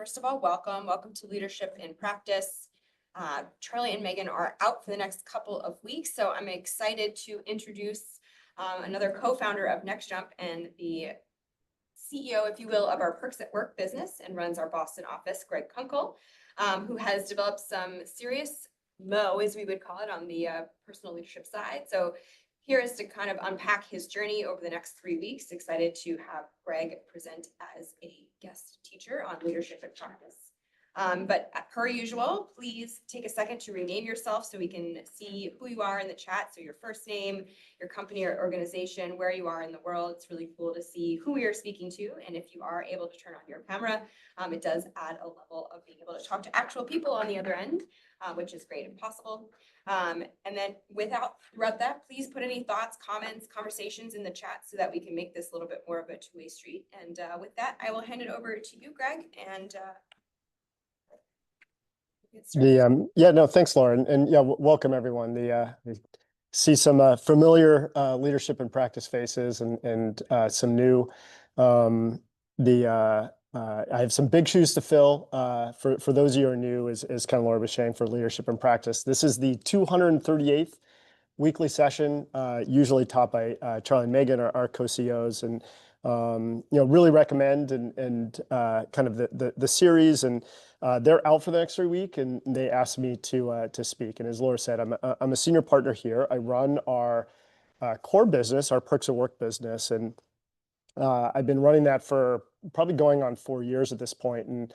first of all, welcome to Leadership in Practice. Charlie and Megan are out for the next couple of weeks, so I'm excited to introduce another co-founder of NextJump and the CEO, if you will, of our Perks at Work business and runs our Boston office, Greg Kunkel, who has developed some serious mo, as we would call it, on the personal leadership side. So here is to kind of unpack his journey over the next 3 weeks. Excited to have Greg present as a guest teacher on leadership and practice. But per usual, please take a second to rename yourself so we can see who you are in the chat. So your first name, your company or organization, where you are in the world. It's really cool to see who we are speaking to. And if you are able to turn on your camera, it does add a level of being able to talk to actual people on the other end, which is great and possible. And then throughout that, please put any thoughts, comments, conversations in the chat so that we can make this a little bit more of a two-way street. And with that, I will hand it over to you, Greg, and thanks, Lauren, and welcome everyone. We see some familiar leadership and practice faces and some new. I have some big shoes to fill. For those of you who are new, as kind of Laura was saying, for leadership and practice. This is the 238th weekly session, usually taught by Charlie and Megan, our co-CEOs, and really recommend and kind of the series. And they're out for the next 3 weeks, and they asked me to speak. And as Laura said, I'm a senior partner here. I run our core business, our Perks at Work business, and I've been running that for probably going on 4 years at this point. And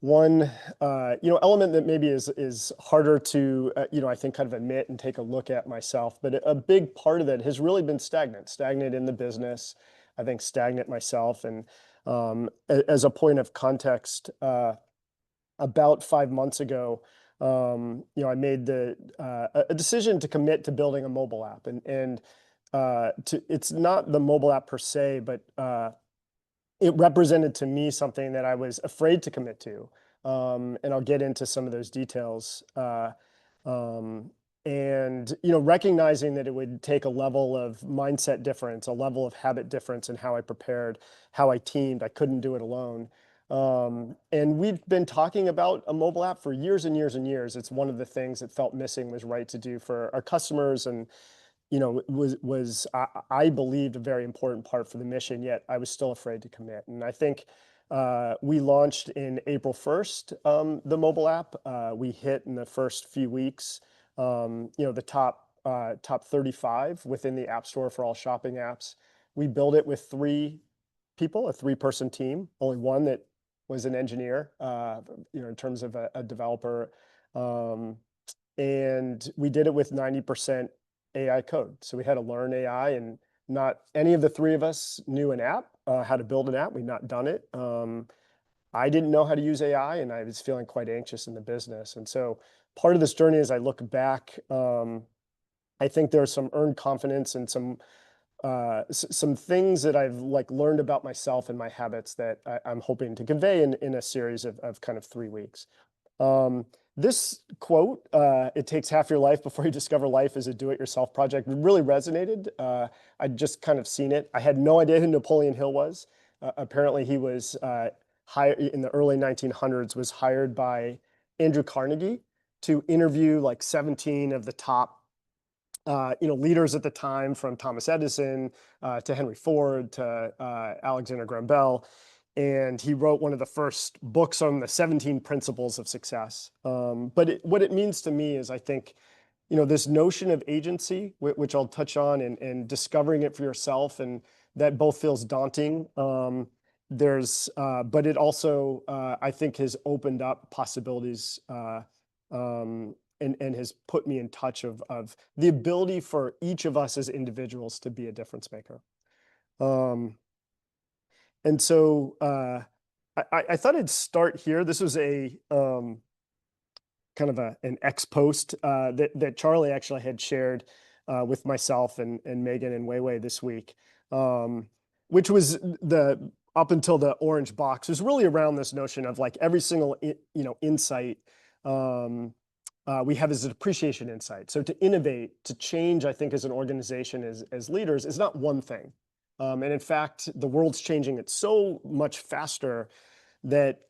one element that maybe is harder to I think kind of admit and take a look at myself, but a big part of it has really been stagnant in the business. I think stagnant myself. And as a point of context, about 5 months ago, I made a decision to commit to building a mobile app, and it's not the mobile app per se, but it represented to me something that I was afraid to commit to, and I'll get into some of those details. And recognizing that it would take a level of mindset difference, a level of habit difference in how I prepared, how I teamed. I couldn't do it alone. And we've been talking about a mobile app for years and years and years. It's one of the things that felt missing was right to do for our customers, and was I believed a very important part for the mission, yet I was still afraid to commit. And I think we launched in April 1st, the mobile app. We hit in the first few weeks, the top 35 within the App Store for all shopping apps. We built it with 3 people, a 3-person team, only one that was an engineer, in terms of a developer. And we did it with 90% AI code. So we had to learn AI, and not any of the 3 of us knew an app, how to build an app. We'd not done it. I didn't know how to use AI, and I was feeling quite anxious in the business. And so part of this journey, as I look back, I think there's some earned confidence and some things that I've learned about myself and my habits that I'm hoping to convey in a series of kind of 3 weeks. This quote, "It takes half your life before you discover life is a do-it-yourself project," really resonated. I'd just kind of seen it. I had no idea who Napoleon Hill was. Apparently he was hired in the early 1900s, was hired by Andrew Carnegie to interview 17 of the top leaders at the time, from Thomas Edison to Henry Ford to Alexander Graham Bell. And he wrote one of the first books on the 17 principles of success. But what it means to me is, I think, this notion of agency, which I'll touch on, and discovering it for yourself, and that both feels daunting. But it also, I think, has opened up possibilities, and has put me in touch of the ability for each of us as individuals to be a difference maker. And so I thought I'd start here. This was a kind of an ex post that Charlie actually had shared with myself and Megan and Weiwei this week, which was up until the orange box, was really around this notion of every single insight we have is an appreciation insight. So to innovate, to change, I think, as an organization, as leaders, is not one thing. And in fact, the world's changing at so much faster that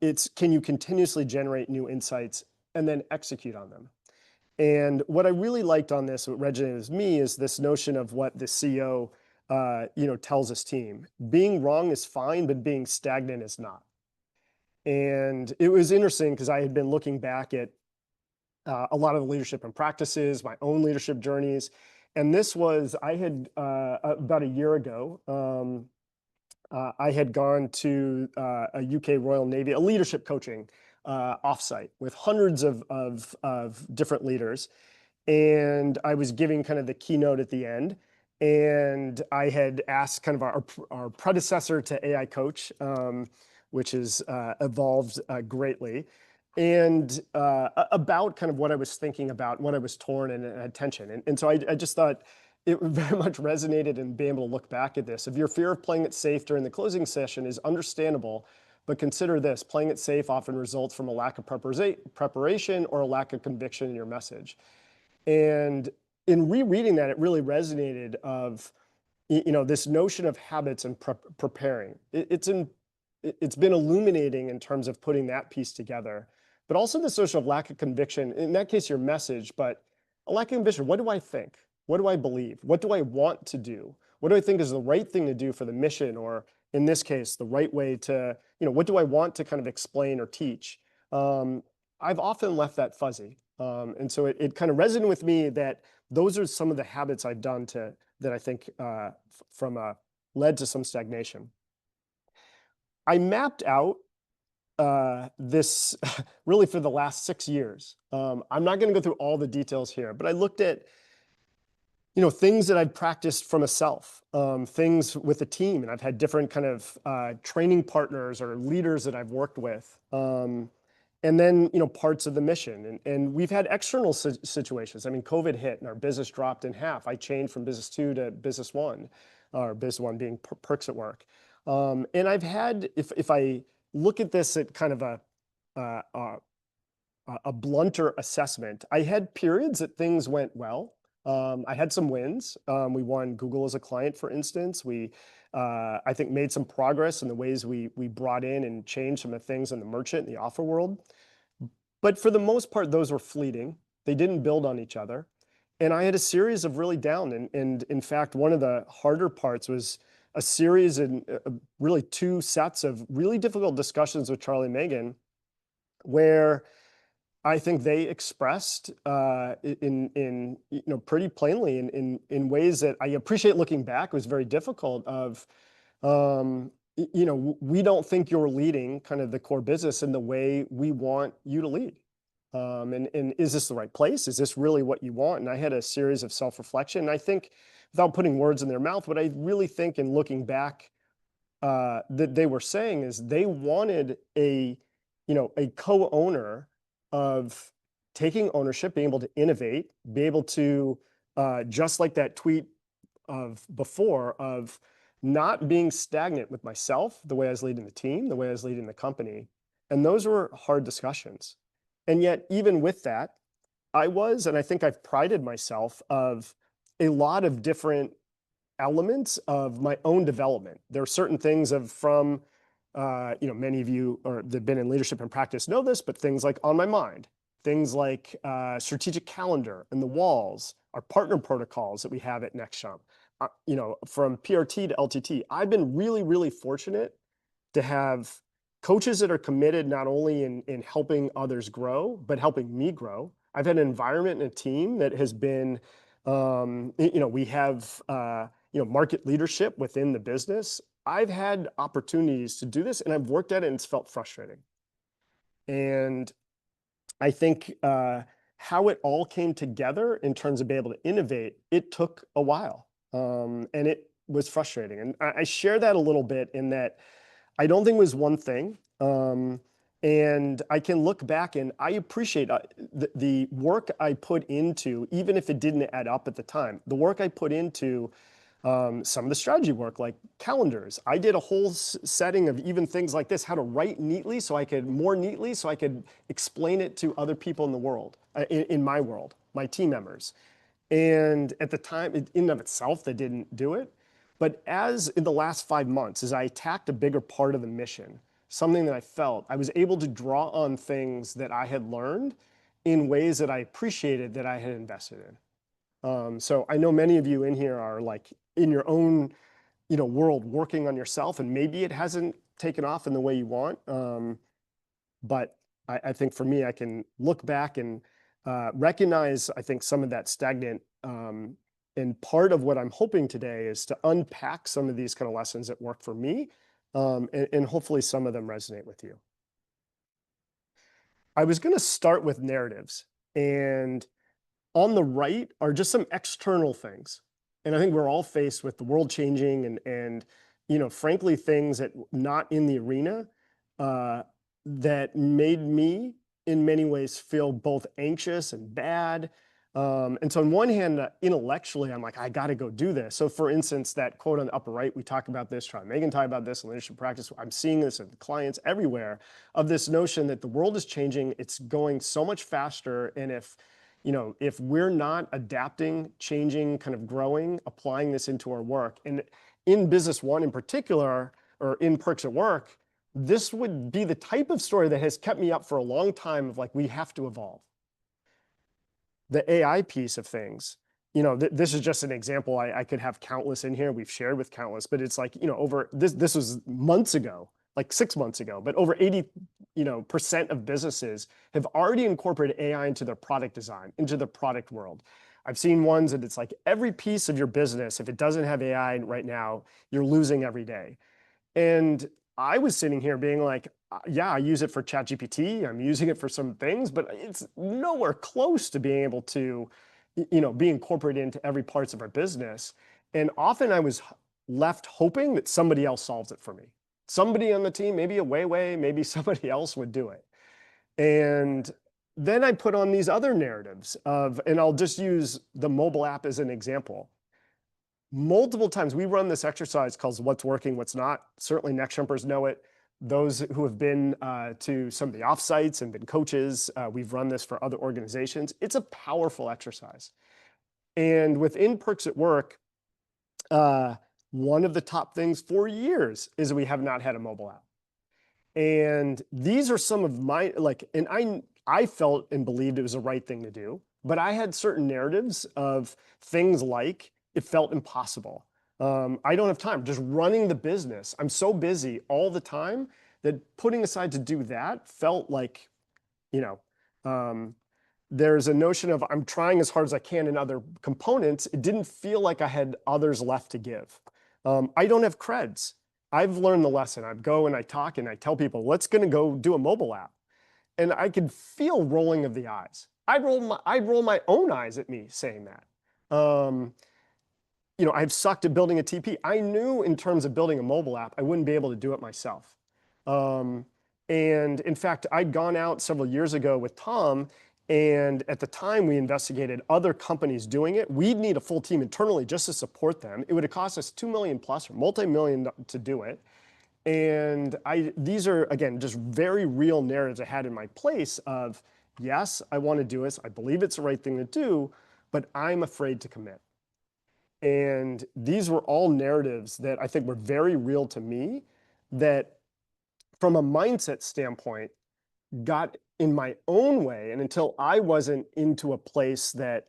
it's can you continuously generate new insights and then execute on them. And what I really liked on this, what resonated with me, is this notion of what the CEO, tells his team. Being wrong is fine, but being stagnant is not. And it was interesting because I had been looking back at a lot of the leadership and practices, my own leadership journeys. And this was, I had about a year ago, I had gone to a UK Royal Navy, a leadership coaching offsite with hundreds of different leaders. And I was giving kind of the keynote at the end. And I had asked kind of our predecessor to AI Coach, which has evolved greatly, and about kind of what I was thinking about, what I was torn and had tension. And so I just thought it very much resonated in being able to look back at this. If your fear of playing it safe during the closing session is understandable, but consider this: playing it safe often results from a lack of preparation or a lack of conviction in your message. And in rereading that, it really resonated of, this notion of habits and preparing. It's been illuminating in terms of putting that piece together, but also the notion of lack of conviction. In that case, your message, but a lack of conviction. What do I think? What do I believe? What do I want to do? What do I think is the right thing to do for the mission? Or in this case, the right way to, what do I want to kind of explain or teach? I've often left that fuzzy. And so it kind of resonated with me that those are some of the habits I've done that I think led to some stagnation. I mapped out this really for the last 6 years. I'm not going to go through all the details here, but I looked at things that I've practiced for myself, things with a team, and I've had different kind of training partners or leaders that I've worked with. And then, parts of the mission. And we've had external situations. I mean, COVID hit and our business dropped in half. I changed from business 2 to business 1, or business 1 being perks at work. And I've had, if I look at this at kind of a blunter assessment, I had periods that things went well. I had some wins. We won Google as a client, for instance. We, I think, made some progress in the ways we brought in and changed some of the things in the merchant and the offer world. But for the most part, those were fleeting. They didn't build on each other. And I had a series of really down. And in fact, one of the harder parts was a series and really 2 sets of really difficult discussions with Charlie and Megan, where I think they expressed in pretty plainly in ways that I appreciate looking back was very difficult of, we don't think you're leading kind of the core business in the way we want you to lead. And is this the right place? Is this really what you want? And I had a series of self-reflection. And I think, without putting words in their mouth, what I really think in looking back that they were saying is they wanted a co-owner of taking ownership, being able to innovate, be able to, just like that tweet of before, of not being stagnant with myself, the way I was leading the team, the way I was leading the company. And those were hard discussions. And yet, even with that, and I think I've prided myself of a lot of different elements of my own development. There are certain things many of you that have been in leadership and practice know this, but things like On My Mind, things like strategic calendar and the walls, our partner protocols that we have at NextJump, from PRT to LTT. I've been really, really fortunate to have coaches that are committed not only in helping others grow, but helping me grow. I've had an environment and a team that has been, we have, market leadership within the business. I've had opportunities to do this and I've worked at it and it's felt frustrating. And I think how it all came together in terms of being able to innovate, it took a while. And it was frustrating. And I share that a little bit in that I don't think it was one thing. And I can look back and I appreciate the work I put into, even if it didn't add up at the time, the work I put into some of the strategy work, like calendars. I did a whole setting of even things like this, how to write neatly so I could explain it to other people in the world, in my world, my team members. And at the time, in and of itself, they didn't do it. But as in the last 5 months, as I attacked a bigger part of the mission, something that I felt. I was able to draw on things that I had learned in ways that I appreciated that I had invested in. So I know many of you in here are like in your own, world working on yourself, and maybe it hasn't taken off in the way you want. But I think for me, I can look back and recognize, I think, some of that stagnant. And part of what I'm hoping today is to unpack some of these kind of lessons that work for me, and hopefully some of them resonate with you. I was going to start with narratives, and on the right are just some external things. And I think we're all faced with the world changing and frankly, things that not in the arena that made me in many ways feel both anxious and bad. And so on one hand, intellectually, I'm like, I got to go do this. So for instance, that quote on the upper right, we talk about this, Charlie Megan talked about this in leadership practice. I'm seeing this in clients everywhere of this notion that the world is changing. It's going so much faster. And if we're not adapting, changing, kind of growing, applying this into our work, and in Business One in particular, or in Perks at Work, this would be the type of story that has kept me up for a long time of like, we have to evolve. The AI piece of things, this is just an example. I could have countless in here. We've shared with countless, but it's like, over this was months ago, like 6 months ago, but over 80% of businesses have already incorporated AI into their product design, into the product world. I've seen ones that it's like every piece of your business, if it doesn't have AI right now, you're losing every day. And I was sitting here being like, yeah, I use it for ChatGPT. I'm using it for some things, but it's nowhere close to being able to, be incorporated into every parts of our business. And often I was left hoping that somebody else solves it for me. Somebody on the team, maybe a Weiwei, maybe somebody else would do it. And then I put on these other narratives and I'll just use the mobile app as an example. Multiple times we run this exercise called what's working, what's not. Certainly next jumpers know it. Those who have been to some of the offsites and been coaches, we've run this for other organizations. It's a powerful exercise. And within Perks at Work, one of the top things for years is we have not had a mobile app. And these are some of my, and I felt and believed it was the right thing to do, but I had certain narratives of things like, it felt impossible. I don't have time, just running the business. I'm so busy all the time that putting aside to do that felt like, there's a notion of I'm trying as hard as I can in other components. It didn't feel like I had others left to give. I don't have creds. I've learned the lesson. I go and I talk and I tell people, let's gonna go do a mobile app. And I could feel rolling of the eyes. I roll my own eyes at me saying that. I've sucked at building a TP. I knew in terms of building a mobile app, I wouldn't be able to do it myself. And in fact, I'd gone out several years ago with Tom, and at the time we investigated other companies doing it. We'd need a full team internally just to support them. It would have cost us 2 million plus or multi-million to do it. And these are, again, just very real narratives I had in my place of, yes, I want to do this. I believe it's the right thing to do, but I'm afraid to commit. And these were all narratives that I think were very real to me that from a mindset standpoint got in my own way. And until I wasn't into a place that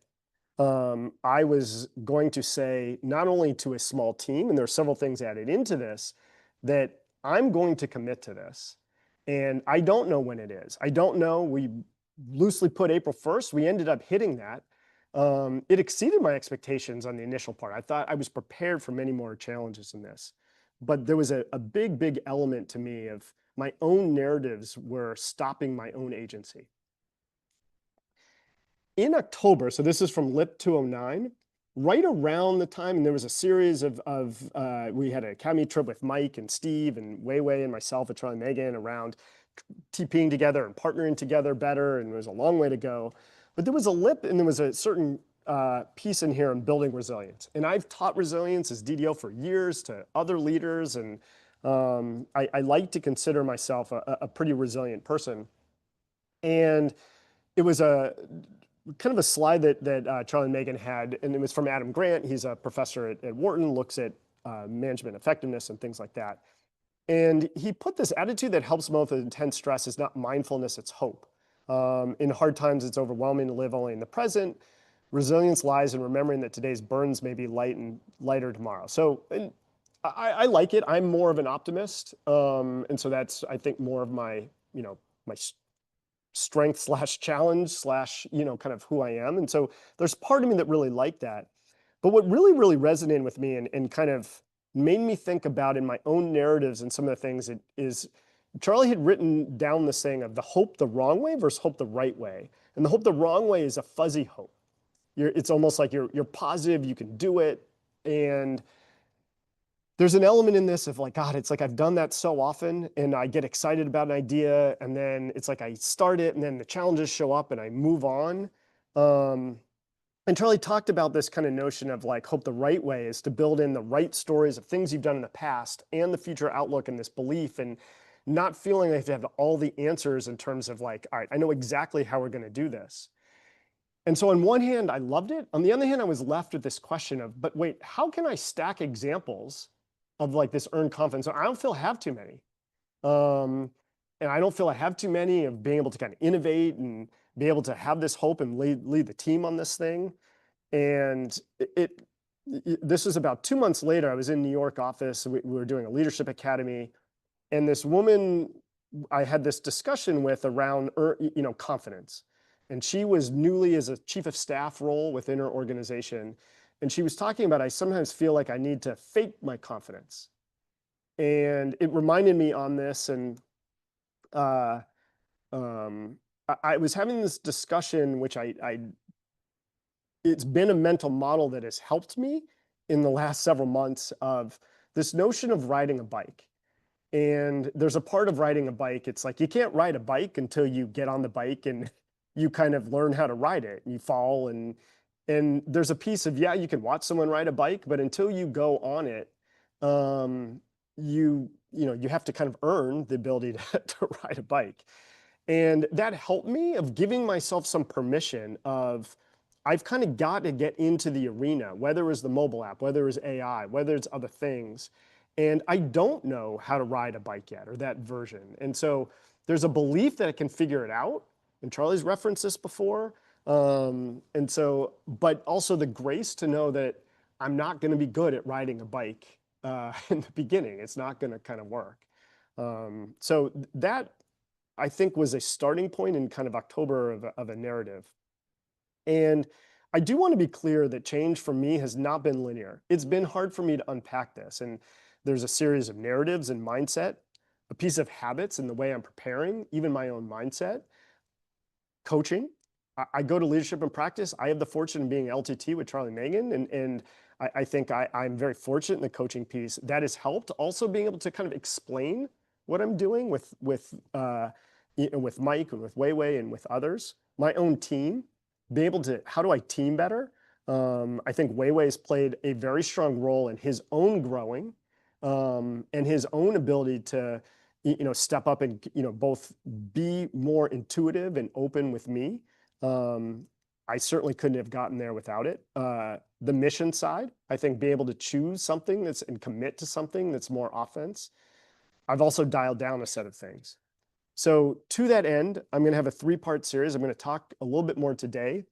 I was going to say, not only to a small team, and there are several things added into this, that I'm going to commit to this. And I don't know when it is. I don't know. We loosely put April 1st. We ended up hitting that. It exceeded my expectations on the initial part. I thought I was prepared for many more challenges in this. But there was a big, big element to me of my own narratives were stopping my own agency. In October, so this is from LIP 209, right around the time, and there was a series of we had an academy trip with Mike and Steve and Weiwei and myself and Charlie Megan around TPing together and partnering together better, and there was a long way to go. But there was a LIP and there was a certain piece in here on building resilience. And I've taught resilience as DDO for years to other leaders, and I like to consider myself a pretty resilient person. And it was a kind of a slide that Charlie and Megan had, and it was from Adam Grant. He's a professor at Wharton, looks at management effectiveness and things like that. And he put this attitude that helps both with intense stress is not mindfulness, it's hope. In hard times, it's overwhelming to live only in the present. Resilience lies in remembering that today's burdens may be light and lighter tomorrow. So and I like it. I'm more of an optimist. And so that's, I think, more of my, my strength slash challenge slash, kind of who I am. And so there's part of me that really liked that. But what really, really resonated with me and kind of made me think about in my own narratives and some of the things is Charlie had written down this saying of the hope the wrong way versus hope the right way. And the hope the wrong way is a fuzzy hope. It's almost like you're positive, you can do it. And there's an element in this of like, God, it's like I've done that so often and I get excited about an idea and then it's like I start it and then the challenges show up and I move on. And Charlie talked about this kind of notion of like hope the right way is to build in the right stories of things you've done in the past and the future outlook and this belief and not feeling like you have all the answers in terms of like, all right, I know exactly how we're going to do this. And so on one hand, I loved it. On the other hand, I was left with this question of, but wait, how can I stack examples of like this earned confidence? So I don't feel I have too many. And I don't feel I have too many of being able to kind of innovate and be able to have this hope and lead the team on this thing. And this was about 2 months later. I was in New York office. We were doing a leadership academy. And this woman I had this discussion with around, confidence. And she was newly as a chief of staff role within her organization. And she was talking about, I sometimes feel like I need to fake my confidence. And it reminded me on this. And I was having this discussion, which it's been a mental model that has helped me in the last several months of this notion of riding a bike. And there's a part of riding a bike, it's like you can't ride a bike until you get on the bike and you kind of learn how to ride it. You fall and there's a piece of, yeah, you can watch someone ride a bike, but until you go on it, you have to kind of earn the ability to ride a bike. And that helped me of giving myself some permission of, I've kind of got to get into the arena, whether it was the mobile app, whether it was AI, whether it's other things. And I don't know how to ride a bike yet or that version. And so there's a belief that I can figure it out. And Charlie's referenced this before. But also the grace to know that I'm not going to be good at riding a bike in the beginning. It's not going to kind of work. So that I think was a starting point in kind of October of a narrative. And I do want to be clear that change for me has not been linear. It's been hard for me to unpack this. And there's a series of narratives and mindset, a piece of habits and the way I'm preparing, even my own mindset, coaching. I go to leadership and practice. I have the fortune of being LTT with Charlie Megan. And I think I'm very fortunate in the coaching piece. That has helped. Also being able to kind of explain what I'm doing with Mike and with Weiwei and with others, my own team, be able to, how do I team better? I think Weiwei's played a very strong role in his own growing and his own ability to, step up and, both be more intuitive and open with me. I certainly couldn't have gotten there without it. The mission side, I think be able to choose something and commit to something that's more offense. I've also dialed down a set of things. So to that end, I'm going to have a 3-part series. I'm going to talk a little bit more today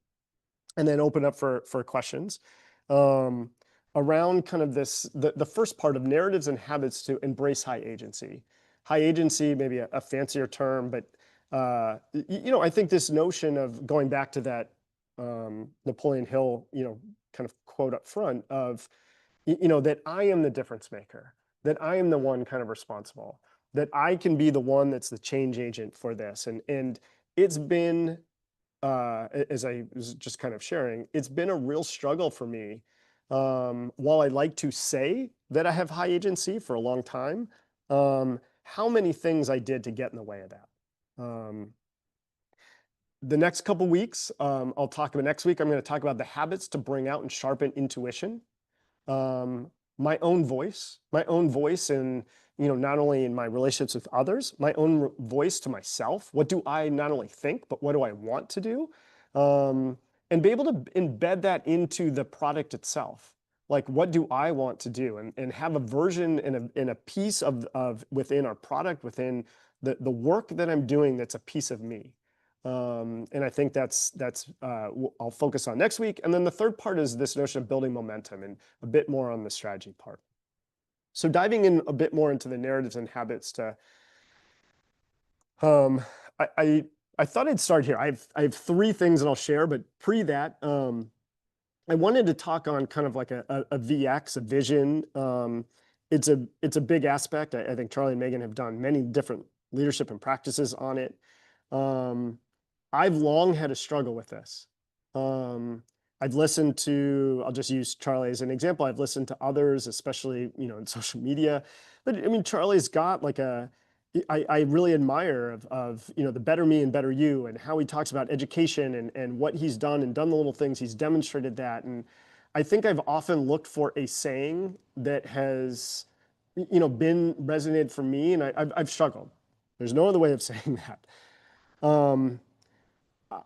and then open up for questions around kind of the first part of narratives and habits to embrace high agency. High agency, maybe a fancier term, but I think this notion of going back to that Napoleon Hill, kind of quote up front of, that I am the difference maker, that I am the one kind of responsible, that I can be the one that's the change agent for this. And it's been, as I was just kind of sharing, it's been a real struggle for me. While I like to say that I have high agency for a long time, how many things I did to get in the way of that. The next couple weeks, I'll talk about next week, I'm going to talk about the habits to bring out and sharpen intuition. My own voice in, not only in my relationships with others, my own voice to myself. What do I not only think, but what do I want to do? And be able to embed that into the product itself. like, what do I want to do? And have a version and a piece of within our product, within the work that I'm doing that's a piece of me. And I think that's I'll focus on next week. And then the third part is this notion of building momentum and a bit more on the strategy part. So diving in a bit more into the narratives and habits to, um, I thought I'd start here. I have three things that I'll share, but pre that, I wanted to talk on kind of like a VX, a vision. It's a big aspect. I think Charlie and Megan have done many different leadership and practices on it. I've long had a struggle with this. I've listened to, I'll just use Charlie as an example. I've listened to others, especially, in social media. But I mean, Charlie's got like I really admire of the better me and better you, and how he talks about education and what he's done and done the little things. He's demonstrated that. And I think I've often looked for a saying that has, been resonated for me, and I've struggled. There's no other way of saying that.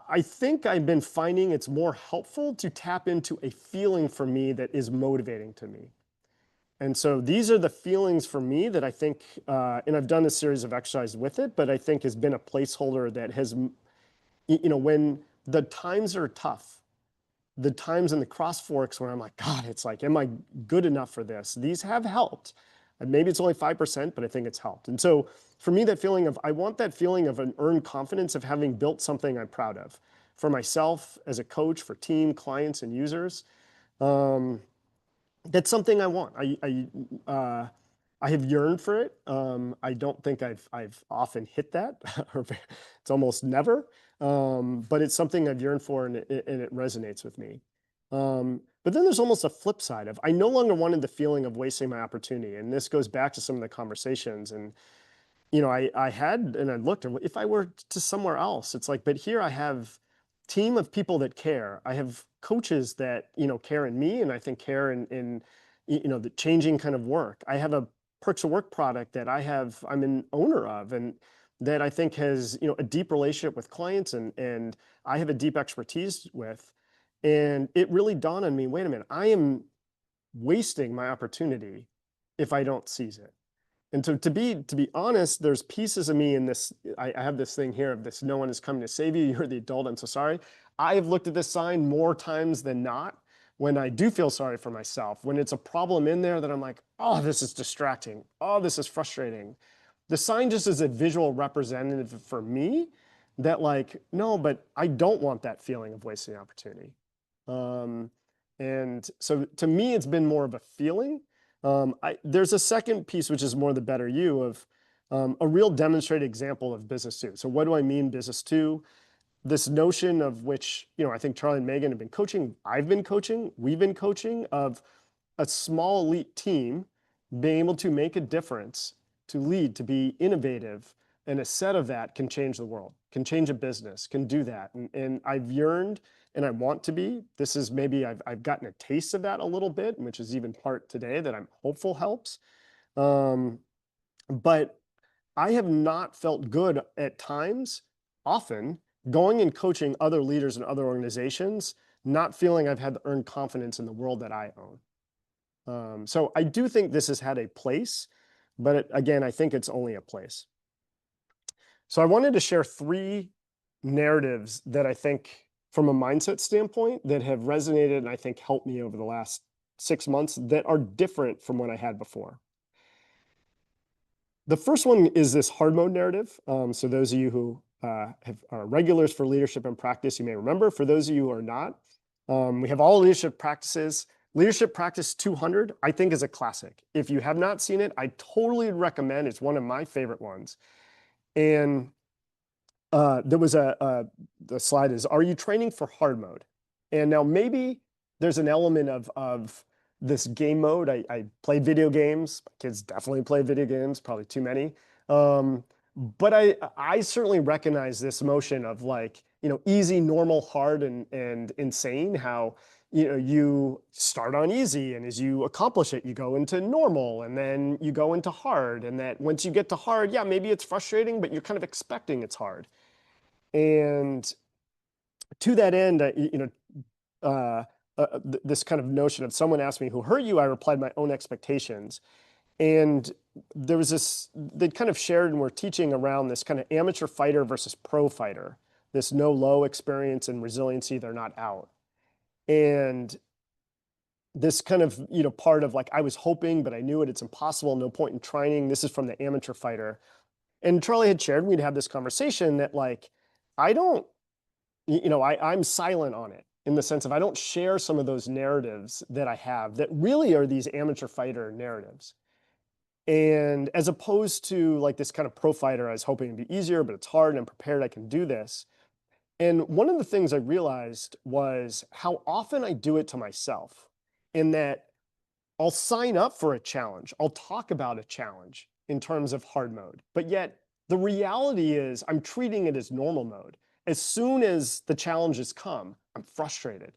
I think I've been finding it's more helpful to tap into a feeling for me that is motivating to me. And so these are the feelings for me that I think, and I've done a series of exercises with it, but I think has been a placeholder that has, when the times are tough, the times in the cross forks where I'm like, God, it's like, am I good enough for this? These have helped. And maybe it's only 5%, but I think it's helped. And so for me, I want that feeling of an earned confidence of having built something I'm proud of for myself as a coach, for team, clients, and users. That's something I want. I have yearned for it. I don't think I've often hit that, or it's almost never. But it's something I've yearned for, and it resonates with me. But then there's almost a flip side of, I no longer wanted the feeling of wasting my opportunity, and this goes back to some of the conversations. And I had, and I looked, and if I were to somewhere else, it's like, but here I have team of people that care. I have coaches that, care in me, and I think care in the changing kind of work. I have a Perks of Work product that I'm an owner of, and that I think has, a deep relationship with clients, and I have a deep expertise with. And it really dawned on me, wait a minute, I am wasting my opportunity if I don't seize it. And so to be honest, there's pieces of me in this. I have this thing here of this: no one is coming to save you. You're the adult. I'm so sorry. I have looked at this sign more times than not when I do feel sorry for myself. When it's a problem in there that I'm like, oh, this is distracting. Oh, this is frustrating. The sign just is a visual representative for me that, like, no, but I don't want that feeling of wasting opportunity. And so to me, it's been more of a feeling. There's a second piece, which is more the better you of a real demonstrated example of business two. So what do I mean business two? This notion of which, I think Charlie and Megan have been coaching, I've been coaching, we've been coaching, of a small elite team being able to make a difference, to lead, to be innovative. And a set of that can change the world, can change a business, can do that. And I've yearned, and I want to be. This is maybe I've gotten a taste of that a little bit, which is even part today that I'm hopeful helps. But I have not felt good at times, often, going and coaching other leaders in other organizations, not feeling I've had to earn confidence in the world that I own. So I do think this has had a place, but again, I think it's only a place. So I wanted to share three narratives that I think, from a mindset standpoint, that have resonated and I think helped me over the last 6 months, that are different from what I had before. The first one is this hard mode narrative. So those of you who are regulars for leadership and practice, you may remember. For those of you who are not, we have all leadership practices. Leadership Practice 200, I think, is a classic. If you have not seen it, I totally recommend. It's one of my favorite ones. And there was the slide is, are you training for hard mode? And now maybe there's an element of this game mode. I play video games. My kids definitely play video games, probably too many. But I certainly recognize this motion of, like, easy, normal, hard, and insane. How, you start on easy, and as you accomplish it, you go into normal, and then you go into hard. And that once you get to hard, yeah, maybe it's frustrating, but you're kind of expecting it's hard. And to that end, this kind of notion of someone asked me, who hurt you? I replied, my own expectations. And there was this, they kind of shared and were teaching around this kind of amateur fighter versus pro fighter, this no low experience and resiliency, they're not out. And this kind of, part of like, I was hoping, but I knew it, it's impossible, no point in trying. This is from the amateur fighter. And Charlie had shared, we'd have this conversation that like, I don't, I'm silent on it in the sense of I don't share some of those narratives that I have that really are these amateur fighter narratives. And as opposed to like this kind of pro fighter, I was hoping it'd be easier, but it's hard and I'm prepared I can do this. And one of the things I realized was how often I do it to myself, in that I'll sign up for a challenge. I'll talk about a challenge in terms of hard mode, but yet the reality is I'm treating it as normal mode. As soon as the challenges come, I'm frustrated.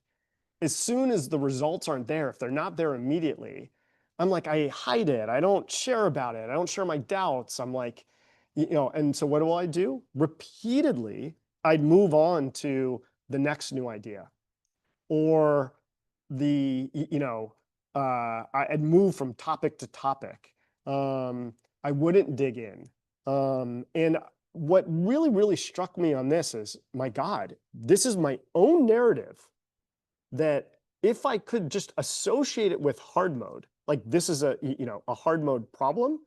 As soon as the results aren't there, if they're not there immediately, I'm like, I hide it. I don't share about it. I don't share my doubts. I'm like, and so what do? Repeatedly, I'd move on to the next new idea, or I'd move from topic to topic. I wouldn't dig in. And what really, really struck me on this is, my God, this is my own narrative that if I could just associate it with hard mode, like this is a hard mode problem.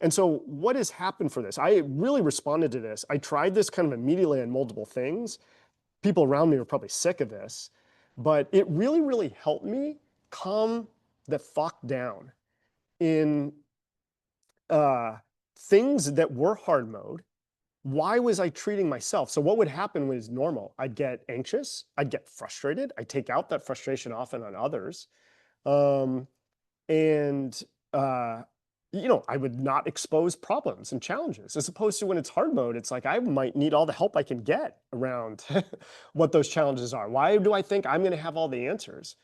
And so what has happened for this? I really responded to this. I tried this kind of immediately on multiple things. People around me were probably sick of this, but it really, really helped me calm the fuck down in things that were hard mode. Why was I treating myself? So what would happen was normal. I'd get anxious. I'd get frustrated. I'd take out that frustration often on others. And I would not expose problems and challenges, as opposed to when it's hard mode, it's like I might need all the help I can get around what those challenges are. Why do I think I'm going to have all the answers?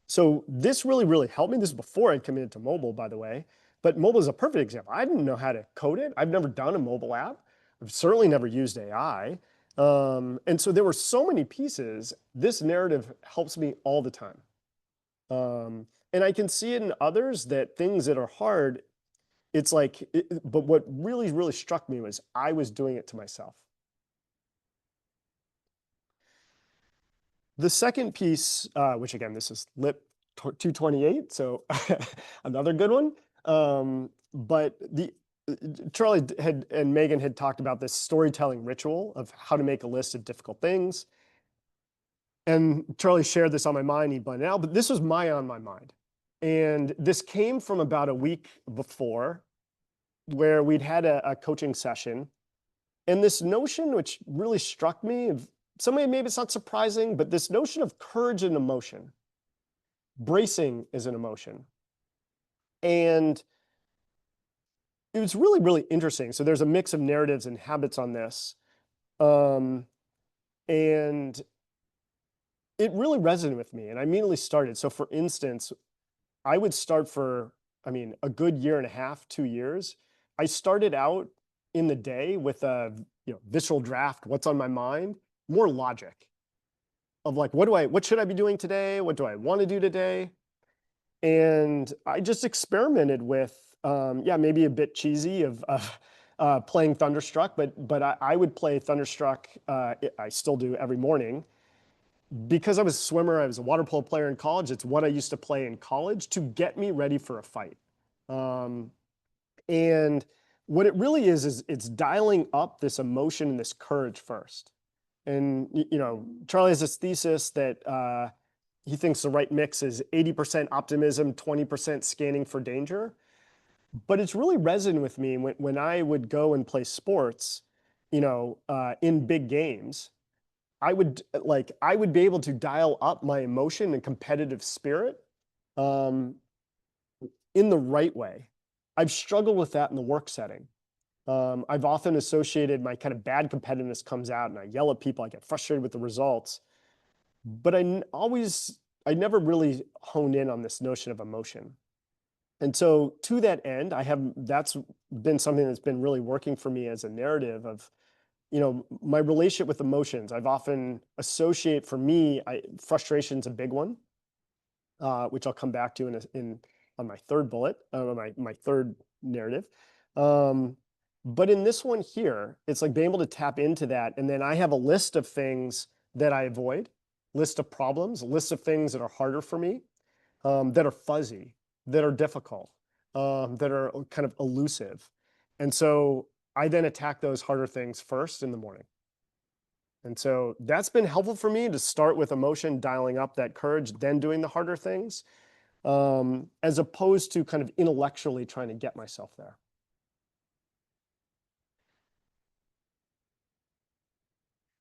So this really, really helped me. This is before I committed to mobile, by the way. But mobile is a perfect example. I didn't know how to code it. I've never done a mobile app. I've certainly never used AI. And so there were so many pieces. This narrative helps me all the time. And I can see it in others that things that are hard, it's like, but what really, really struck me was I was doing it to myself. The second piece, which again, this is LIP 228, so another good one. But Charlie and Megan had talked about this storytelling ritual of how to make a list of difficult things. And Charlie shared this on my mind, he blended out, but this was on my mind. And this came from about a week before, where we'd had a coaching session. And this notion, which really struck me, of somebody, maybe it's not surprising, but this notion of courage and emotion. Bracing is an emotion. And it was really, really interesting. So there's a mix of narratives and habits on this. And it really resonated with me. And I immediately started. So for instance, I would start for, a good year and a half, 2 years. I started out in the day with a visceral draft, what's on my mind, more logic of like, what should I be doing today? What do I want to do today? And I just experimented with, maybe a bit cheesy of playing Thunderstruck, but I would play Thunderstruck, I still do every morning. Because I was a swimmer, I was a water polo player in college, it's what I used to play in college to get me ready for a fight. And what it really is it's dialing up this emotion and this courage first. And, Charlie has this thesis that he thinks the right mix is 80% optimism, 20% scanning for danger. But it's really resonant with me when I would go and play sports, in big games. I would be able to dial up my emotion and competitive spirit in the right way. I've struggled with that in the work setting. I've often associated my kind of bad competitiveness comes out and I yell at people, I get frustrated with the results. But I never really honed in on this notion of emotion. And so to that end, that's been something that's been really working for me as a narrative of, my relationship with emotions. I've often associate, for me, frustration's a big one. which I'll come back to on my third bullet, my third narrative. But in this one here, it's like being able to tap into that. And then I have a list of things that I avoid, list of problems, a list of things that are harder for me, that are fuzzy, that are difficult, that are kind of elusive. And so I then attack those harder things first in the morning. And so that's been helpful for me to start with emotion, dialing up that courage, then doing the harder things, as opposed to kind of intellectually trying to get myself there.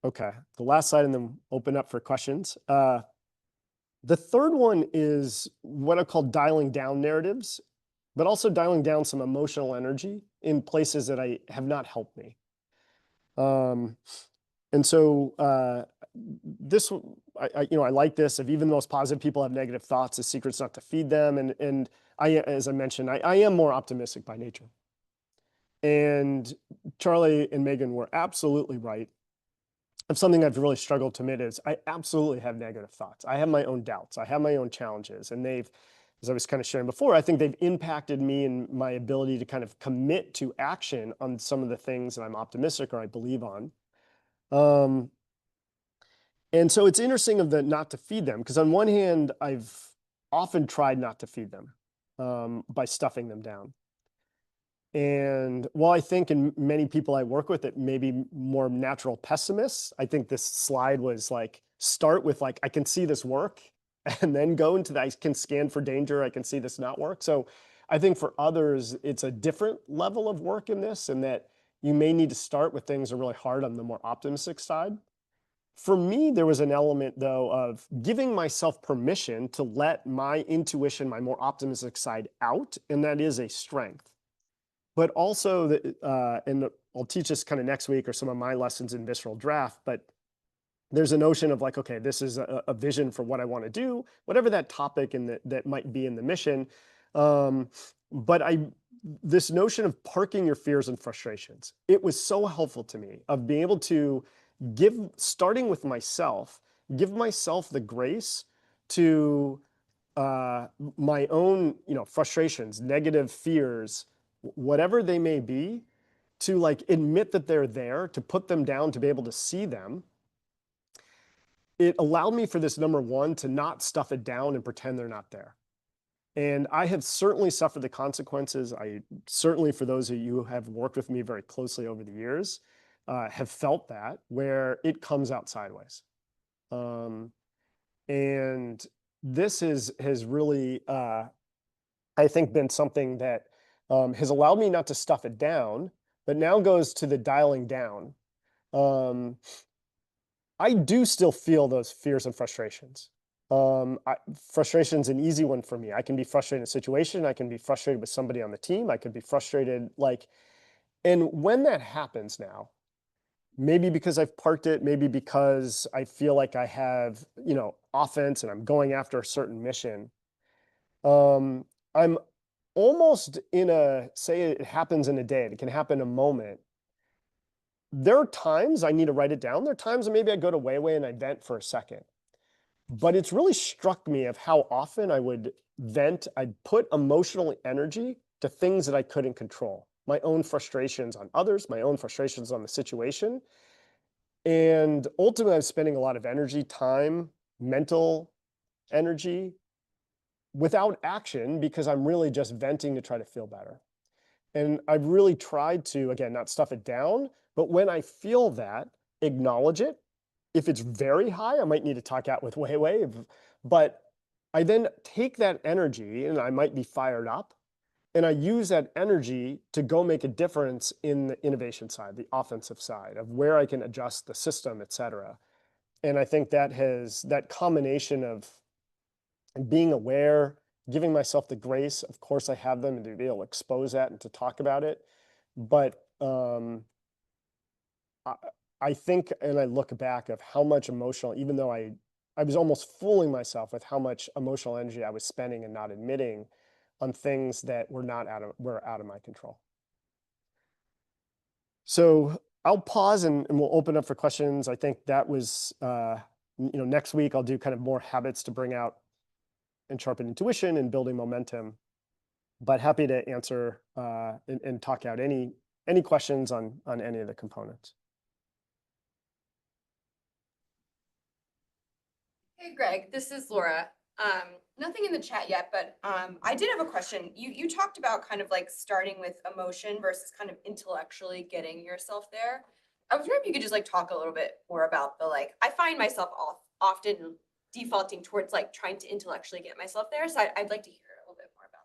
Okay, the last slide and then open up for questions. The third one is what I call dialing down narratives, but also dialing down some emotional energy in places that have not helped me. And so this, I like this. If even the most positive people have negative thoughts, the secret's not to feed them. And as I mentioned, I am more optimistic by nature. And Charlie and Megan were absolutely right. Of something I've really struggled to admit is I absolutely have negative thoughts. I have my own doubts. I have my own challenges, and as I was kind of sharing before, I think they've impacted me in my ability to kind of commit to action on some of the things that I'm optimistic or I believe on. And so it's interesting of the not to feed them, because on one hand, I've often tried not to feed them by stuffing them down. And while I think in many people I work with, it may be more natural pessimists, I think this slide was like, start with like, I can see this work, and then go into I can scan for danger, I can see this not work. So I think for others, it's a different level of work in this, and that you may need to start with things that are really hard on the more optimistic side. For me, there was an element, though, of giving myself permission to let my intuition, my more optimistic side out, and that is a strength. But also, and I'll teach this kind of next week or some of my lessons in Visceral Draft, but there's a notion of like, okay, this is a vision for what I want to do, whatever that topic that might be in the mission. But this notion of parking your fears and frustrations, it was so helpful to me of being able to starting with myself, give myself the grace to my own, frustrations, negative fears, whatever they may be, to like admit that they're there, to put them down, to be able to see them. It allowed me for this number one to not stuff it down and pretend they're not there. And I have certainly suffered the consequences. I certainly, for those of you who have worked with me very closely over the years, have felt that, where it comes out sideways. And this has really, I think, been something that has allowed me not to stuff it down, but now goes to the dialing down. I do still feel those fears and frustrations. Frustration's an easy one for me. I can be frustrated in a situation. I can be frustrated with somebody on the team. I could be frustrated, and when that happens now, maybe because I've parked it, maybe because I feel like I have, offense and I'm going after a certain mission, I'm almost say it happens in a day, it can happen in a moment. There are times I need to write it down. There are times maybe I go to Weiwei and I vent for a second. But it's really struck me of how often I would vent. I'd put emotional energy to things that I couldn't control. My own frustrations on others, my own frustrations on the situation. And ultimately, I was spending a lot of energy, time, mental energy without action, because I'm really just venting to try to feel better. And I've really tried to, again, not stuff it down, but when I feel that, acknowledge it. If it's very high, I might need to talk out with Weiwei, but I then take that energy, and I might be fired up, and I use that energy to go make a difference in the innovation side, the offensive side of where I can adjust the system, et cetera. And I think that combination of being aware, giving myself the grace, of course I have them, and to be able to expose that and to talk about it. But I think, and I look back of how much emotional, even though I was almost fooling myself with how much emotional energy I was spending and not admitting on things that were out of my control. So I'll pause and we'll open up for questions. I think that was, next week I'll do kind of more habits to bring out and sharpen intuition and building momentum. But happy to answer and talk out any questions on any of the components. Hey Greg, this is Laura. Nothing in the chat yet, but I did have a question. You talked about kind of like starting with emotion versus kind of intellectually getting yourself there. I was wondering if you could just like talk a little bit more about the like, I find myself often defaulting towards like trying to intellectually get myself there. So I'd like to hear a little bit more about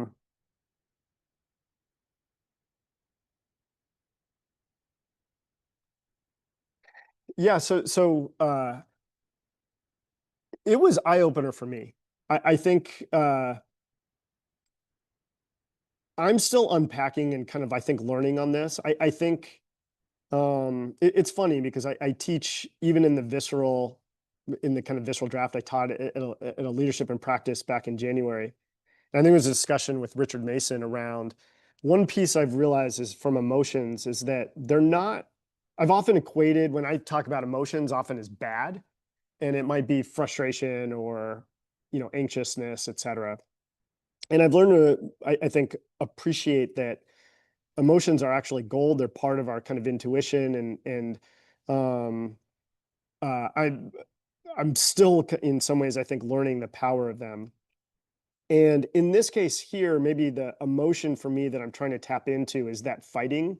that. Yeah, so it was eye-opener for me. I think I'm still unpacking and kind of, I think, learning on this. I think it's funny because I teach even in the kind of visceral draft I taught at a leadership and practice back in January. And I think there was a discussion with Richard Mason around one piece I've realized is from emotions is that they're not, I've often equated when I talk about emotions often as bad, and it might be frustration or, anxiousness, et cetera. And I've learned to, I think, appreciate that emotions are actually gold. They're part of our kind of intuition, and I'm still in some ways, I think, learning the power of them. And in this case here, maybe the emotion for me that I'm trying to tap into is that fighting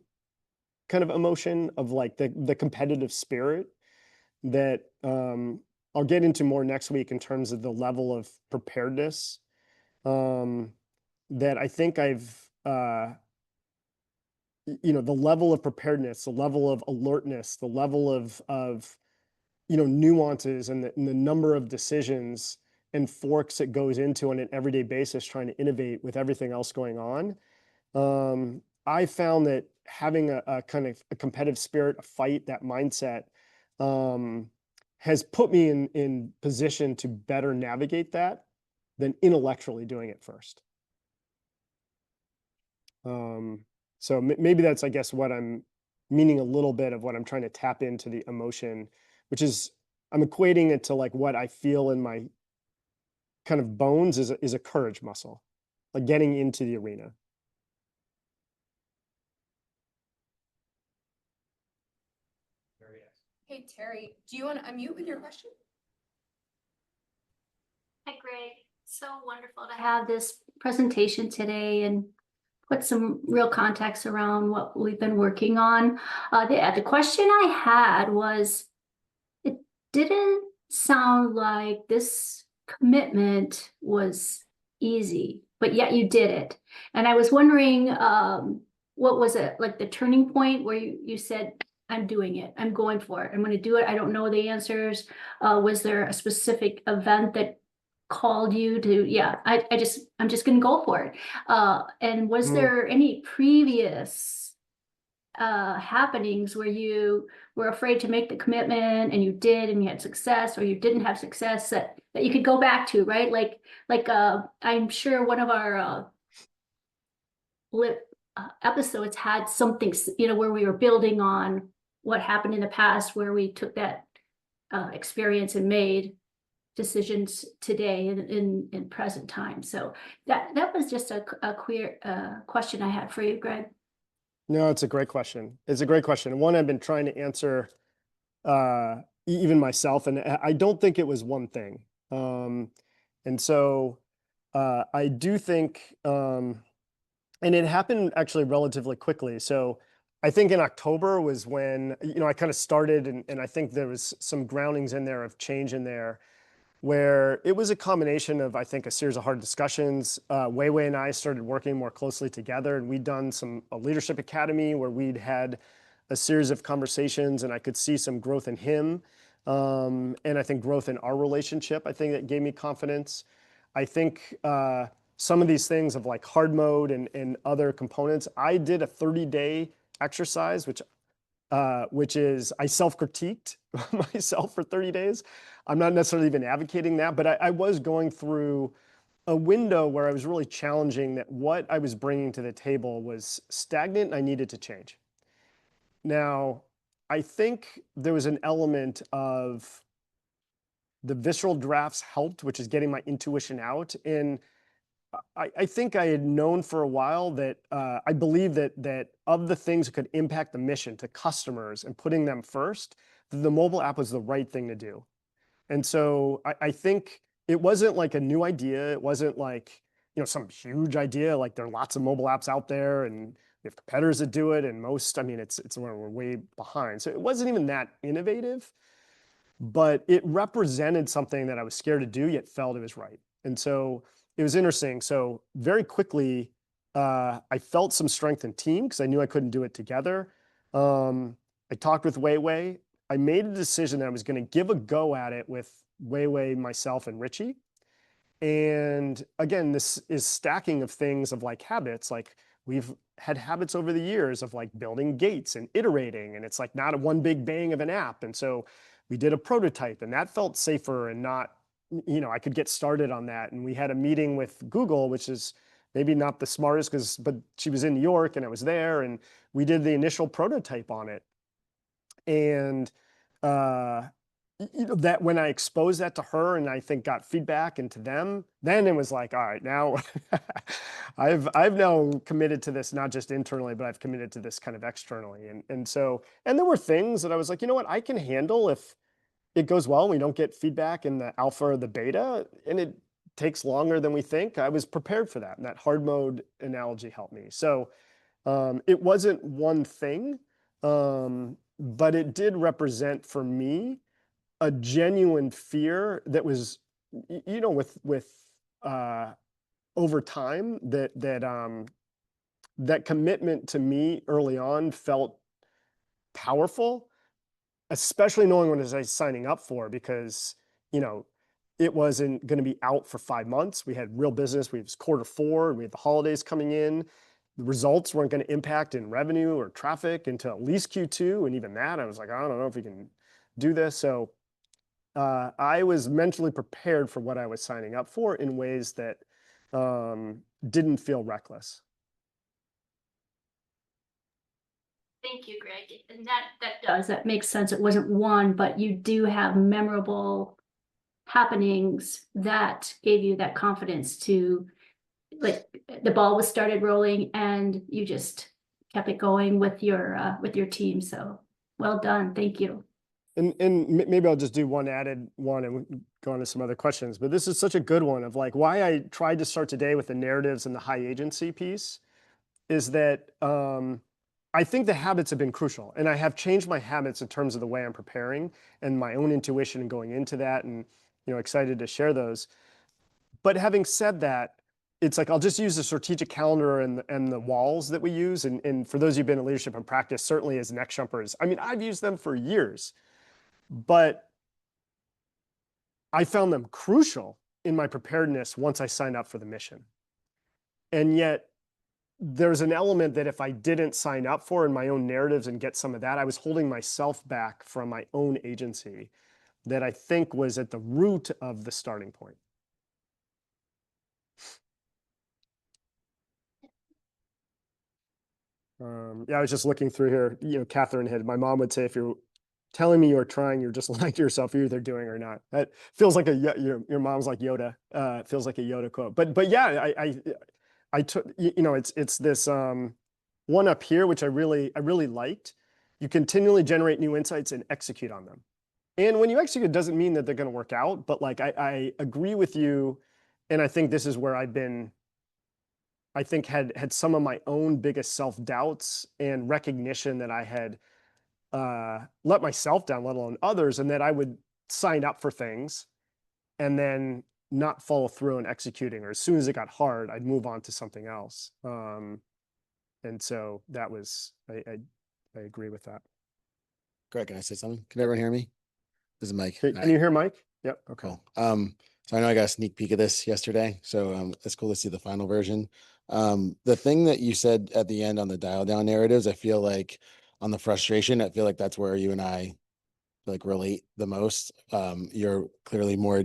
kind of emotion of like the competitive spirit that I'll get into more next week in terms of the level of preparedness that I think I've the level of preparedness, the level of alertness, the level of nuances and the number of decisions and forks it goes into on an everyday basis trying to innovate with everything else going on. I found that having a kind of a competitive spirit, a fight, that mindset has put me in position to better navigate that than intellectually doing it first. So maybe that's, I guess, what I'm meaning a little bit of what I'm trying to tap into the emotion, which is I'm equating it to like what I feel in my kind of bones is a courage muscle, like getting into the arena. Hey Terry, do you want to unmute with your question? Hi, Greg. So wonderful to have this presentation today and put some real context around what we've been working on. The question I had was, it didn't sound like this commitment was easy, but yet you did it. And I was wondering, what was it, like the turning point where you said, I'm doing it, I'm going for it, I'm going to do it, I don't know the answers. Was there a specific event that called you to, I'm just gonna go for it. And was there any previous happenings where you were afraid to make the commitment and you did and you had success, or you didn't have success that you could go back to, right? Like I'm sure one of our episodes had something, where we were building on what happened in the past, where we took that experience and made decisions today in present time. So that was just a queer question I had for you, Greg. No, it's a great question. It's a great question. And one I've been trying to answer even myself, and I don't think it was one thing. And so I do think, and it happened actually relatively quickly. So I think in October was when, I kind of started, and I think there was some groundings in there of change in there, where it was a combination of, I think, a series of hard discussions. Weiwei and I started working more closely together, and we'd done a leadership academy where we'd had a series of conversations, and I could see some growth in him. And I think growth in our relationship, I think that gave me confidence. I think some of these things of like hard mode and other components, I did a 30-day exercise, which is I self-critiqued myself for 30 days. I'm not necessarily even advocating that, but I was going through a window where I was really challenging that what I was bringing to the table was stagnant and I needed to change. Now, I think there was an element of the visceral drafts helped, which is getting my intuition out. And I think I had known for a while that I believe that of the things that could impact the mission to customers and putting them first, the mobile app was the right thing to do. And so I think it wasn't like a new idea. It wasn't like, some huge idea. Like there are lots of mobile apps out there and we have competitors that do it. And most, I mean, it's where we're way behind. So it wasn't even that innovative, but it represented something that I was scared to do, yet felt it was right. And so it was interesting. So very quickly, I felt some strength in team because I knew I couldn't do it together. I talked with Weiwei. I made a decision that I was going to give a go at it with Weiwei, myself, and Richie. And again, this is stacking of things of like habits. Like we've had habits over the years of like building gates and iterating, and it's like not a one big bang of an app. And so we did a prototype, and that felt safer and not, I could get started on that. And we had a meeting with Google, which is maybe not the smartest, but she was in New York and I was there, and we did the initial prototype on it. And that when I exposed that to her and I think got feedback into them, then it was like, all right, now I've now committed to this, not just internally, but I've committed to this kind of externally. And so there were things that I was like, you know what, I can handle if it goes well and we don't get feedback in the alpha or the beta, and it takes longer than we think. I was prepared for that. And that hard mode analogy helped me. So it wasn't one thing, but it did represent for me a genuine fear that was, with over time that commitment to me early on felt powerful, especially knowing what I was signing up for, because, it wasn't going to be out for 5 months. We had real business. We was Q4, and we had the holidays coming in. The results weren't going to impact in revenue or traffic until at least Q2. And even that, I was like, I don't know if we can do this. So I was mentally prepared for what I was signing up for in ways that didn't feel reckless. Thank you, Greg. And that makes sense. It wasn't one, but you do have memorable happenings that gave you that confidence to, like, the ball was started rolling and you just kept it going with your team. So well done. Thank you. And maybe I'll just do one added one and go on to some other questions. But this is such a good one of like why I tried to start today with the narratives and the high agency piece is that I think the habits have been crucial. And I have changed my habits in terms of the way I'm preparing and my own intuition and going into that, and excited to share those. But having said that, it's like I'll just use the strategic calendar and the walls that we use. And for those of you who've been in leadership and practice, certainly as next jumpers, I mean, I've used them for years. But I found them crucial in my preparedness once I signed up for the mission. And yet there's an element that if I didn't sign up for in my own narratives and get some of that, I was holding myself back from my own agency that I think was at the root of the starting point. Yeah, I was just looking through here, Catherine my mom would say, if you're telling me you're trying, you're just lying to yourself, you're either doing or not. That feels like your mom's like Yoda. It feels like a Yoda quote. But yeah, I took, it's this one up here, which I really liked. You continually generate new insights and execute on them. And when you execute, it doesn't mean that they're going to work out, but like I agree with you. And I think this is where I've been, I think had some of my own biggest self-doubts and recognition that I had let myself down, let alone others, and that I would sign up for things and then not follow through on executing, or as soon as it got hard, I'd move on to something else. And so that was, I agree with that. Greg, can I say something? Can everyone hear me? This is Mike. Can you hear Mike? Yep. Okay. Cool. So I know I got a sneak peek of this yesterday, so it's cool to see the final version. The thing that you said at the end on the dial down narratives, I feel like on the frustration, I feel like that's where you and I like relate the most. You're clearly more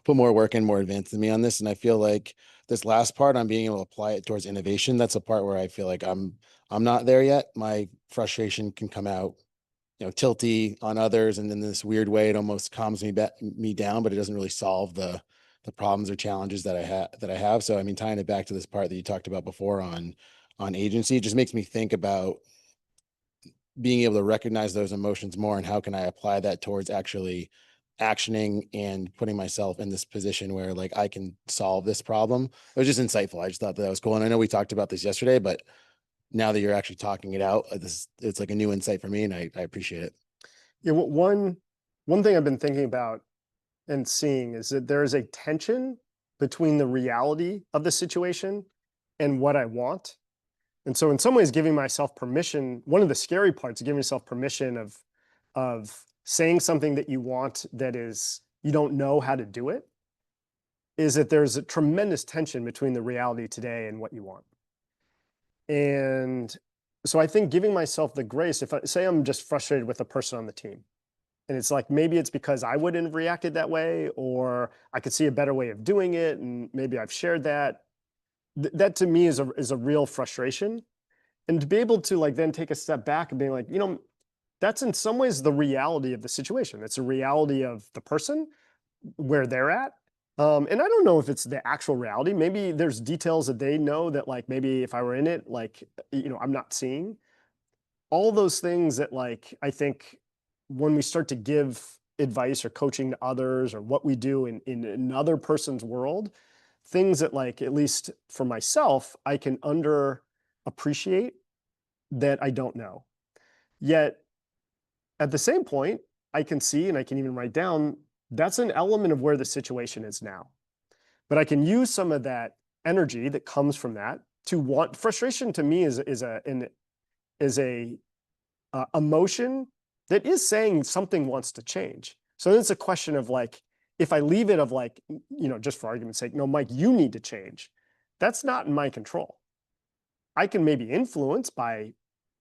put more work in, more advanced than me on this. And I feel like this last part on being able to apply it towards innovation, that's a part where I feel like I'm not there yet. My frustration can come out tilty on others, and in this weird way, it almost calms me down, but it doesn't really solve the problems or challenges that I have. So, I mean, tying it back to this part that you talked about before on agency, it just makes me think about being able to recognize those emotions more, and how can I apply that towards actually actioning and putting myself in this position where like I can solve this problem. It was just insightful. I just thought that was cool. And I know we talked about this yesterday, but now that you're actually talking it out, it's like a new insight for me, and I appreciate it. Yeah, one thing I've been thinking about and seeing is that there is a tension between the reality of the situation and what I want. And so in some ways, giving myself permission, one of the scary parts of giving yourself permission of saying something that you want that is, you don't know how to do it, is that there's a tremendous tension between the reality today and what you want. And so I think giving myself the grace, if I say I'm just frustrated with a person on the team, and it's like, maybe it's because I wouldn't have reacted that way, or I could see a better way of doing it, and maybe I've shared that. That to me is a real frustration. And to be able to like then take a step back and being like, that's in some ways the reality of the situation. It's a reality of the person, where they're at. And I don't know if it's the actual reality. Maybe there's details that they know that like, maybe if I were in it, like, I'm not seeing. All those things that like, I think when we start to give advice or coaching to others, or what we do in another person's world, things that like, at least for myself, I can underappreciate that I don't know. Yet at the same point, I can see, and I can even write down, that's an element of where the situation is now. But I can use some of that energy that comes from that to want. Frustration to me is a emotion that is saying something wants to change. So it's a question of like, if I leave it of like, just for argument's sake, no, Mike, you need to change. That's not in my control. I can maybe influence by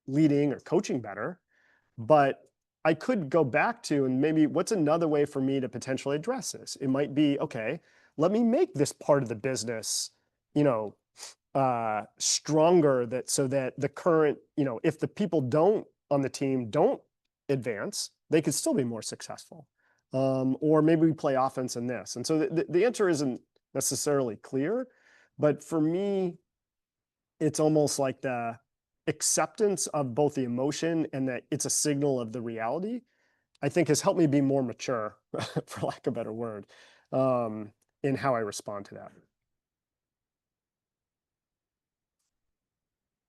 leading or coaching better, but I could go back to, and maybe what's another way for me to potentially address this? It might be, okay, let me make this part of the business, stronger, so that the current, if the people on the team don't advance, they could still be more successful. Or maybe we play offense in this. And so the answer isn't necessarily clear, but for me, it's almost like the acceptance of both the emotion and that it's a signal of the reality, I think has helped me be more mature, for lack of a better word, in how I respond to that.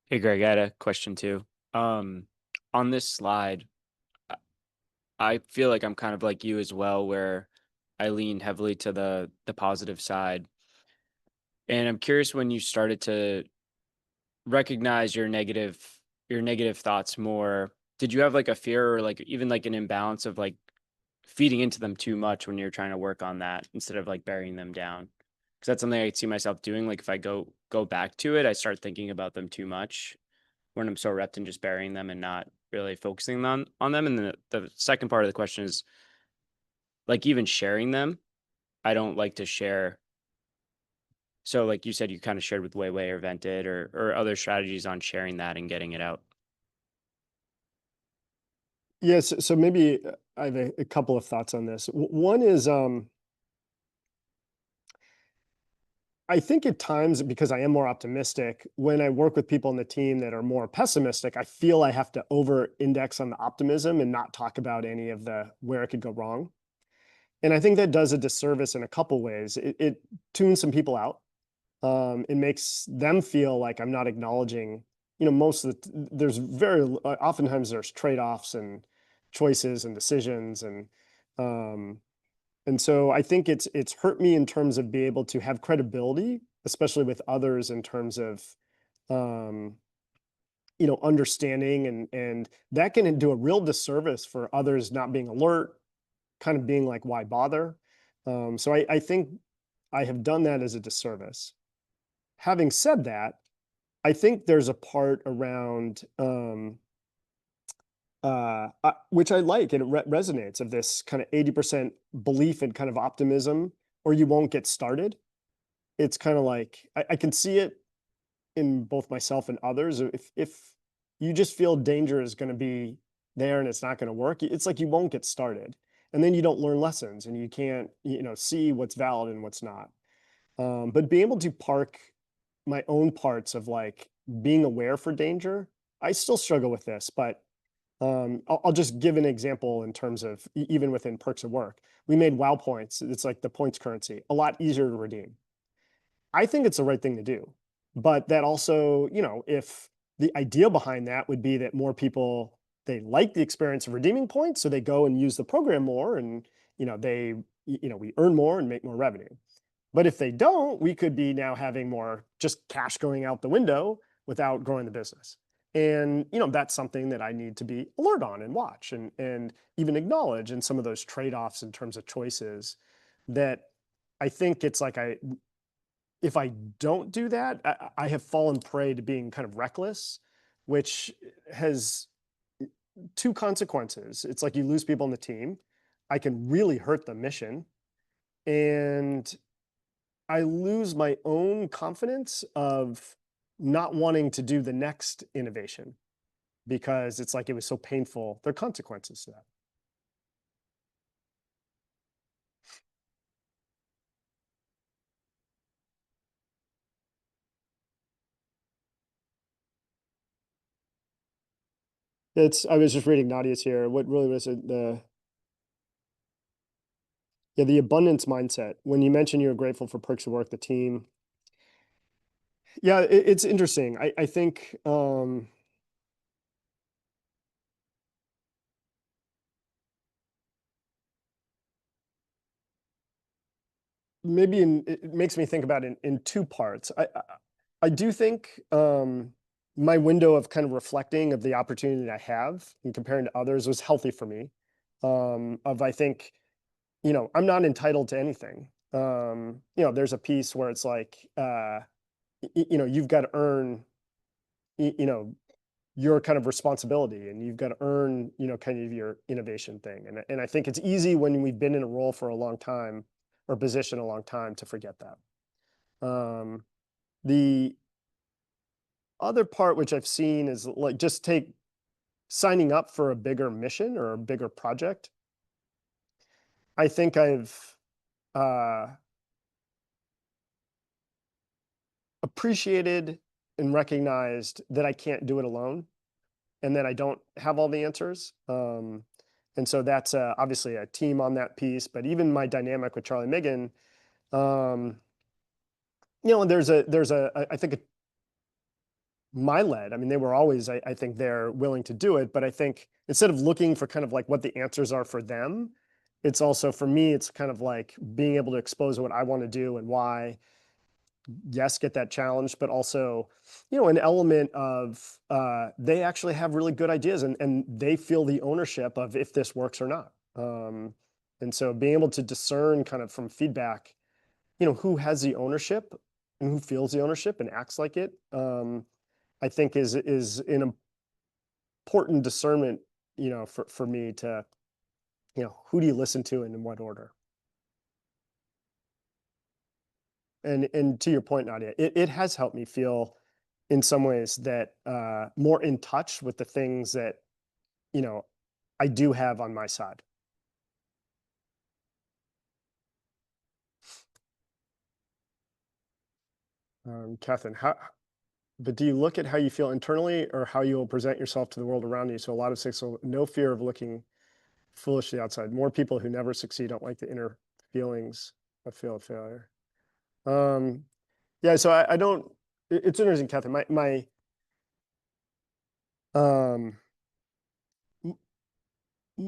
Hey Greg, I had a question too. On this slide, I feel like I'm kind of like you as well, where I lean heavily to the positive side. And I'm curious, when you started to recognize your negative thoughts more, did you have like a fear, or like even like an imbalance of like feeding into them too much when you're trying to work on that, instead of like burying them down? Because that's something I see myself doing. Like if I go back to it, I start thinking about them too much when I'm so wrapped in just burying them and not really focusing on them. And then the second part of the question is like, even sharing them, I don't like to share. So like you said, you kind of shared with Way or Vented, or other strategies on sharing that and getting it out. Yes. So maybe I have a couple of thoughts on this. One is, I think at times, because I am more optimistic, when I work with people on the team that are more pessimistic, I feel I have to over index on the optimism and not talk about any of the where it could go wrong. And I think that does a disservice in a couple ways. It tunes some people out. It makes them feel like I'm not acknowledging, most of there's oftentimes there's trade-offs and choices and decisions. And so I think it's hurt me in terms of being able to have credibility, especially with others, in terms of, understanding, and that can do a real disservice for others not being alert, kind of being like, why bother? So I think I have done that as a disservice. Having said that, I think there's a part around, which I like, and it resonates, of this kind of 80% belief and kind of optimism, or you won't get started. It's kind of like, I can see it in both myself and others. If you just feel danger is going to be there and it's not going to work, it's like you won't get started. And then you don't learn lessons and you can't, see what's valid and what's not. But being able to park my own parts of like being aware for danger, I still struggle with this, but I'll just give an example in terms of even within perks of work. We made WOW points. It's like the points currency, a lot easier to redeem. I think it's the right thing to do. But that also, if the idea behind that would be that more people, they like the experience of redeeming points, so they go and use the program more and, we earn more and make more revenue. But if they don't, we could be now having more just cash going out the window without growing the business. And, that's something that I need to be alert on and watch and even acknowledge in some of those trade-offs in terms of choices that I think it's like if I don't do that, I have fallen prey to being kind of reckless, which has two consequences. It's like you lose people on the team. I can really hurt the mission. And I lose my own confidence of not wanting to do the next innovation because it's like it was so painful. There are consequences to that. I was just reading Nadia's here. What really was it? The abundance mindset. When you mentioned you were grateful for perks of work, the team. Yeah, it's interesting. I think maybe it makes me think about it in two parts. I do think my window of kind of reflecting of the opportunity that I have and comparing to others was healthy for me. I think, I'm not entitled to anything. There's a piece where it's like, you've got to earn, your kind of responsibility and you've got to earn, kind of your innovation thing. And I think it's easy when we've been in a role for a long time or position a long time to forget that. The other part which I've seen is like just take signing up for a bigger mission or a bigger project. I think I've appreciated and recognized that I can't do it alone and that I don't have all the answers. And so that's obviously a team on that piece, but even my dynamic with Charlie and Megan, I think my lead. I mean, they were always, I think they're willing to do it, but I think instead of looking for kind of like what the answers are for them, it's also for me, it's kind of like being able to expose what I want to do and why. Yes, get that challenge, but also, an element of they actually have really good ideas and they feel the ownership of if this works or not. And so being able to discern kind of from feedback, who has the ownership and who feels the ownership and acts like it, I think is an important discernment, for me to, who do you listen to and in what order? And to your point, Nadia, it has helped me feel in some ways that more in touch with the things that, I do have on my side. Catherine, but do you look at how you feel internally or how you will present yourself to the world around you? So a lot of six, no fear of looking foolishly outside. More people who never succeed don't like the inner feelings of failure. Yeah, so I don't, it's interesting, Catherine,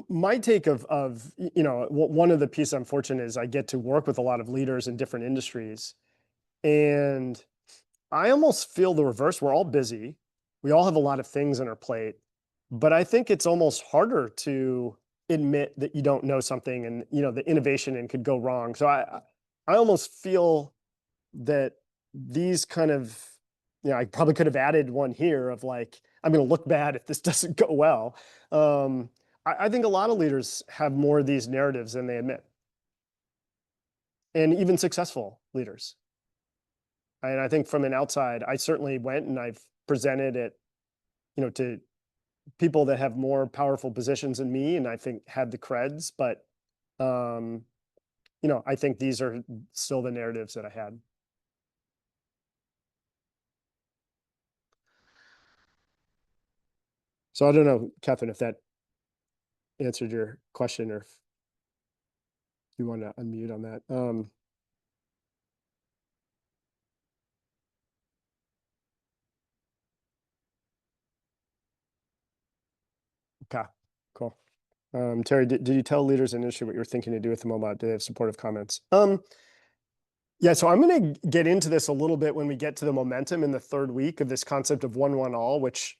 my take of, one of the pieces I'm fortunate is I get to work with a lot of leaders in different industries. And I almost feel the reverse. We're all busy. We all have a lot of things on our plate, but I think it's almost harder to admit that you don't know something and, the innovation and could go wrong. So I almost feel that these kind of, I probably could have added one here of like, I'm going to look bad if this doesn't go well. I think a lot of leaders have more of these narratives than they admit. And even successful leaders. And I think from an outside, I certainly went and I've presented it, to people that have more powerful positions than me, and I think had the creds, but, you know, I think these are still the narratives that I had. So I don't know, Catherine, if that answered your question or if you want to unmute on that. Okay, cool. Terry, did you tell leaders in industry what you were thinking to do with them about? Do they have supportive comments? Yeah, so I'm going to get into this a little bit when we get to the momentum in the third week of this concept of 1-1-all, which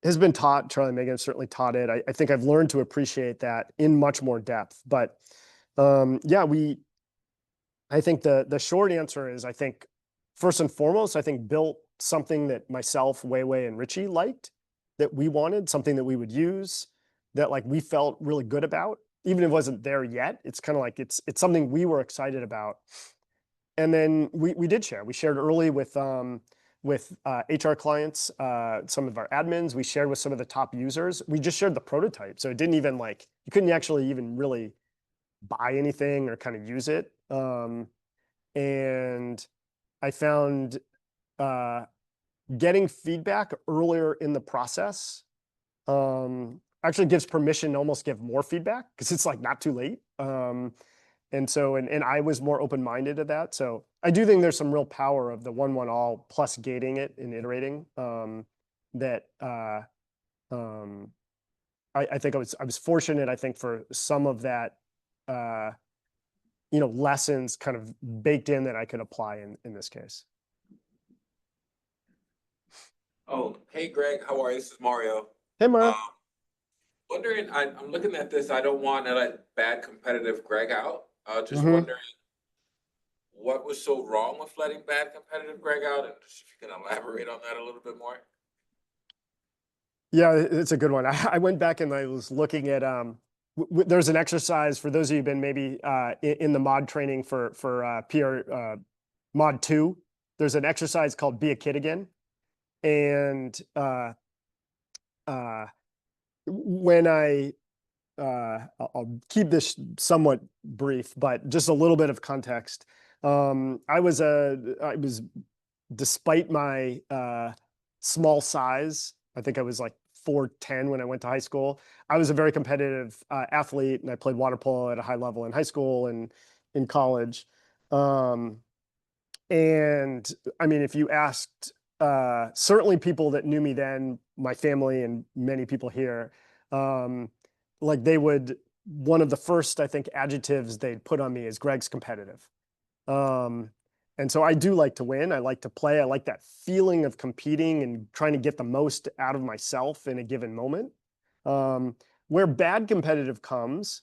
has been taught. Charlie and Megan certainly taught it. I think I've learned to appreciate that in much more depth. But yeah, I think the short answer is, I think first and foremost, I think built something that myself, Weiwei, and Richie liked, that we wanted, something that we would use, that like we felt really good about, even if it wasn't there yet. It's kind of like it's something we were excited about. And then we did share. We shared early with HR clients, some of our admins. We shared with some of the top users. We just shared the prototype, so it didn't even like, you couldn't actually even really buy anything or kind of use it. And I found getting feedback earlier in the process actually gives permission to almost give more feedback, because it's like not too late. And so, and I was more open-minded to that. So I do think there's some real power of the 1-1-all plus gating it and iterating, that I think I was fortunate, I think, for some of that, you know, lessons kind of baked in that I could apply in this case. Oh, hey Greg, how are you? This is Mario. Hey, Mara. Wondering, I'm looking at this. I don't want to let bad competitive Greg out. Just Mhm. wondering what was so wrong with letting bad competitive Greg out, and just if you can elaborate on that a little bit more. Yeah, it's a good one. I went back and I was looking at there's an exercise for those of you who've been maybe in the mod training for PR mod 2. There's an exercise called Be a Kid Again, and when I'll keep this somewhat brief, but just a little bit of context. I was despite my small size, I think I was like 4'10" when I went to high school. I was a very competitive athlete, and I played water polo at a high level in high school and in college. And I mean, if you asked certainly people that knew me then, my family and many people here, like they would, one of the first, I think, adjectives they'd put on me is Greg's competitive. And so I do like to win. I like to play. I like that feeling of competing and trying to get the most out of myself in a given moment. Where bad competitive comes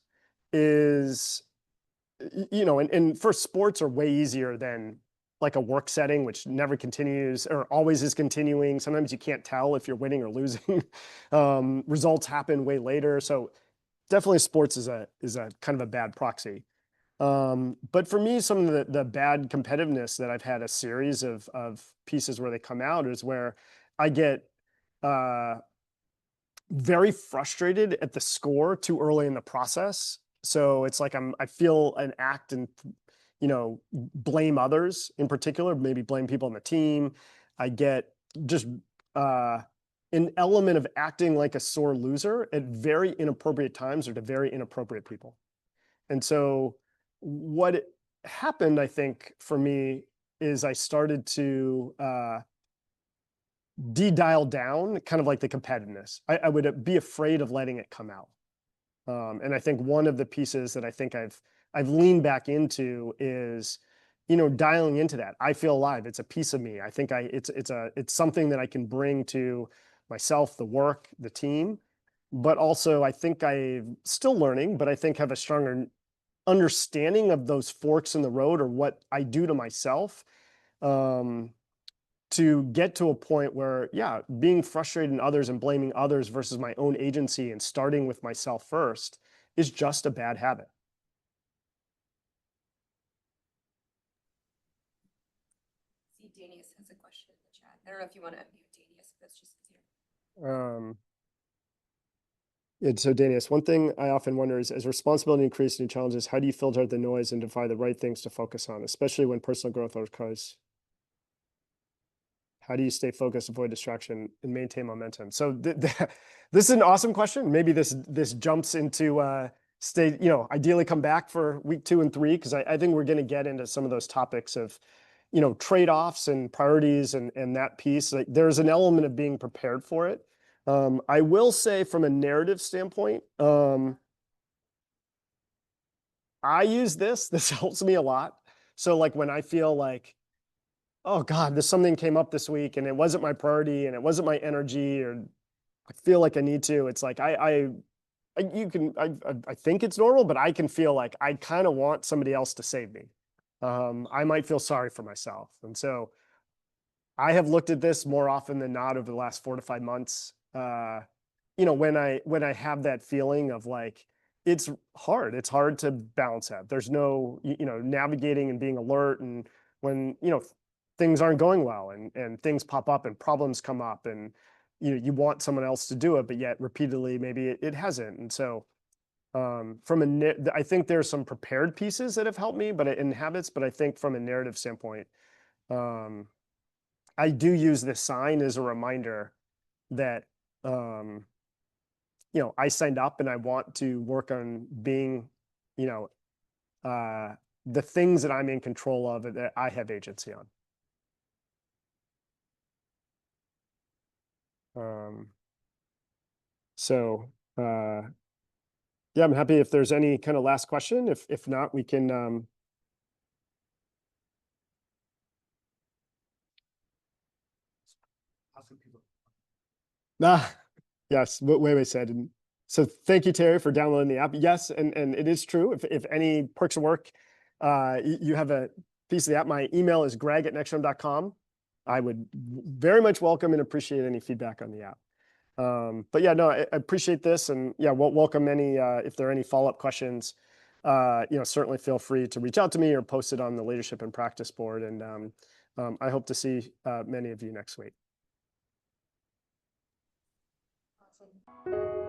is, you know, and first, sports are way easier than like a work setting, which never continues or always is continuing. Sometimes you can't tell if you're winning or losing. Results happen way later. So definitely sports is a kind of a bad proxy. But for me, some of the bad competitiveness that I've had a series of pieces where they come out is where I get very frustrated at the score too early in the process. So it's like I feel an act and, you know, blame others in particular, maybe blame people on the team. I get just an element of acting like a sore loser at very inappropriate times or to very inappropriate people. And so what happened, I think, for me is I started to de-dial down kind of like the competitiveness. I would be afraid of letting it come out. And I think one of the pieces that I think I've leaned back into is, you know, dialing into that. I feel alive. It's a piece of me. I think it's something that I can bring to myself, the work, the team. But also, I think I'm still learning, but I think have a stronger understanding of those forks in the road or what I do to myself, to get to a point where, yeah, being frustrated in others and blaming others versus my own agency and starting with myself first is just a bad habit. See, Danius has a question in the chat. I don't know if you want to unmute Danius, if that's just easier. And so Danius, one thing I often wonder is, as responsibility increases and new challenges, how do you filter out the noise and define the right things to focus on, especially when personal growth occurs? How do you stay focused, avoid distraction, and maintain momentum? So this is an awesome question. Maybe this jumps into stay, ideally come back for week 2 and 3, because I think we're going to get into some of those topics of, trade-offs and priorities and that piece. Like, there's an element of being prepared for it. I will say from a narrative standpoint, I use this helps me a lot. So like when I feel like, oh God, something came up this week and it wasn't my priority and it wasn't my energy, or I feel like I need to, it's like, I think it's normal, but I can feel like I kind of want somebody else to save me. I might feel sorry for myself. And so I have looked at this more often than not over the last 4 to 5 months. When I have that feeling of like, it's hard to balance that. There's no, navigating and being alert, and when, things aren't going well and things pop up and problems come up, and, you want someone else to do it, but yet repeatedly, maybe it hasn't. And so, I think there's some prepared pieces that have helped me, but in habits, but I think from a narrative standpoint, I do use this sign as a reminder that, I signed up and I want to work on being, the things that I'm in control of, that I have agency on. So, yeah, I'm happy if there's any kind of last question. If not, we can, yes, what Wei said. And so thank you, Terry, for downloading the app. Yes, and it is true. If any perks of work, you have a piece of the app, my email is greg@nextjump.com. I would very much welcome and appreciate any feedback on the app. But yeah, no, I appreciate this, and yeah, we'll welcome any, if there are any follow-up questions, certainly feel free to reach out to me or post it on the Leadership and Practice board. And I hope to see many of you next week. Awesome.